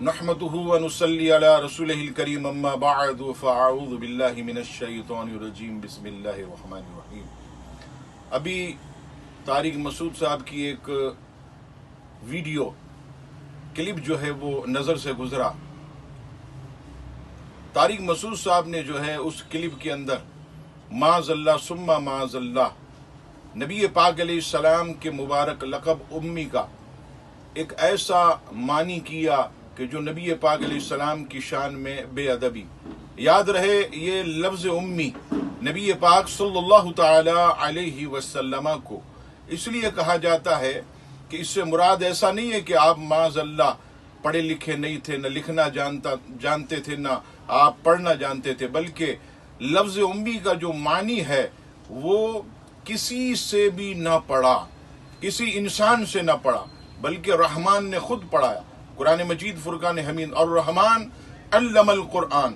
نحمده ونصلي على رسوله الكريم اما بعد فاعوذ بالله من الشیطان الرجیم بسم اللہ الرحمن الرحیم۔ ابھی طارق مسعود صاحب کی ایک ویڈیو کلپ جو ہے وہ نظر سے گزرا۔ طارق مسعود صاحب نے جو ہے اس کلپ کے اندر معاذ اللہ ثم معاذ اللہ نبی پاک علیہ السلام کے مبارک لقب امی کا ایک ایسا معنی کیا کہ جو نبی پاک علیہ السلام کی شان میں بے ادبی۔ یاد رہے یہ لفظ امی نبی پاک صلی اللہ تعالی علیہ وسلم کو اس لیے کہا جاتا ہے کہ اس سے مراد ایسا نہیں ہے کہ آپ معاذ اللہ پڑھے لکھے نہیں تھے، نہ لکھنا جانتے تھے، نہ آپ پڑھنا جانتے تھے، بلکہ لفظ امی کا جو معنی ہے وہ کسی سے بھی نہ پڑھا، کسی انسان سے نہ پڑھا، بلکہ رحمان نے خود پڑھایا۔ قرآن مجید فرقان حمید اور رحمان علم القرآن،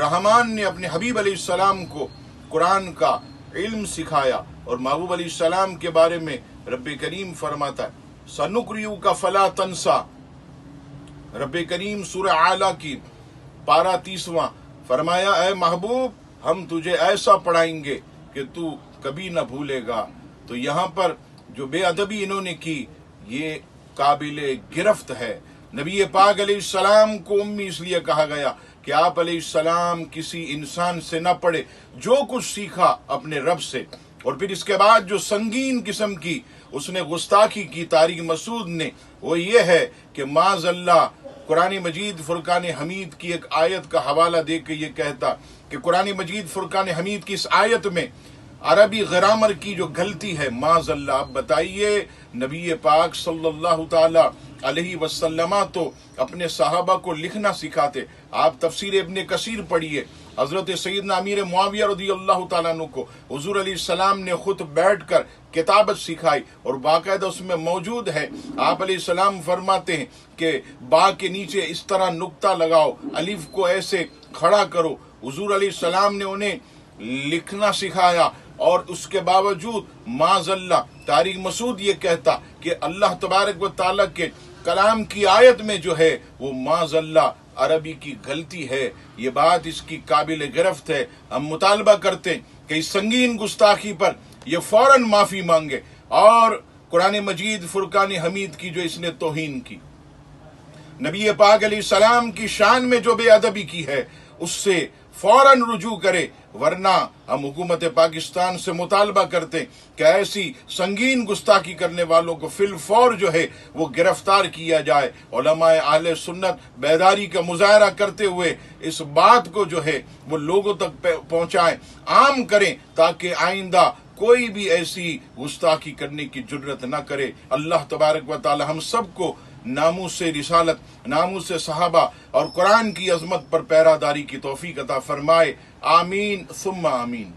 رحمان نے اپنے حبیب علیہ السلام کو قرآن کا علم سکھایا۔ اور محبوب علیہ السلام کے بارے میں رب کریم فرماتا ہے سَنُقْرِئُكَ فَلَا تَنْسَى۔ رب کریم سورہ اعلیٰ کی پارہ 30واں فرمایا اے محبوب ہم تجھے ایسا پڑھائیں گے کہ تو کبھی نہ بھولے گا۔ تو یہاں پر جو بے ادبی انہوں نے کی یہ قابل گرفت ہے۔ نبی پاک علیہ السلام کو امی اس لیے کہا گیا کہ آپ علیہ السلام کسی انسان سے نہ پڑھے، جو کچھ سیکھا اپنے رب سے۔ اور پھر اس کے بعد جو سنگین قسم کی اس نے گستاخی کی طارق مسعود نے، وہ یہ ہے کہ معاذ اللہ قرآن مجید فرقان حمید کی ایک آیت کا حوالہ دے کے یہ کہتا کہ قرآن مجید فرقان حمید کی اس آیت میں عربی گرامر کی جو غلطی ہے، معاذ اللہ آپ بتائیے نبی پاک صلی اللہ تعالی علیہ وسلم تو اپنے صحابہ کو لکھنا سکھاتے۔ آپ تفسیر ابن کثیر پڑھیے، حضرت سیدنا امیر معاویہ رضی اللہ تعالیٰ عنہ کو حضور علیہ السلام نے خود بیٹھ کر کتابت سکھائی، اور باقاعدہ اس میں موجود ہے آپ علیہ السلام فرماتے ہیں کہ با کے نیچے اس طرح نقطہ لگاؤ، الف کو ایسے کھڑا کرو۔ حضور علیہ السلام نے انہیں لکھنا سکھایا، اور اس کے باوجود معاذ اللہ طارق مسعود یہ کہتا کہ اللہ تبارک و تعالیٰ کے کلام کی آیت میں جو ہے وہ معاذ اللہ عربی کی غلطی ہے۔ یہ بات اس کی قابل گرفت ہے۔ ہم مطالبہ کرتے ہیں کہ اس سنگین گستاخی پر یہ فوراً معافی مانگے، اور قرآن مجید فرقان حمید کی جو اس نے توہین کی، نبی پاک علیہ السلام کی شان میں جو بے ادبی کی ہے اس سے فوراً رجوع کرے، ورنہ ہم حکومت پاکستان سے مطالبہ کرتے کہ ایسی سنگین گستاخی کرنے والوں کو فی الفور جو ہے وہ گرفتار کیا جائے۔ علماء اہل سنت بیداری کا مظاہرہ کرتے ہوئے اس بات کو جو ہے وہ لوگوں تک پہنچائیں، عام کریں، تاکہ آئندہ کوئی بھی ایسی گستاخی کرنے کی جرت نہ کرے۔ اللہ تبارک و تعالی ہم سب کو ناموس رسالت، ناموس صحابہ اور قرآن کی عظمت پر پیراداری کی توفیق عطا فرمائے۔ آمین ثم آمین۔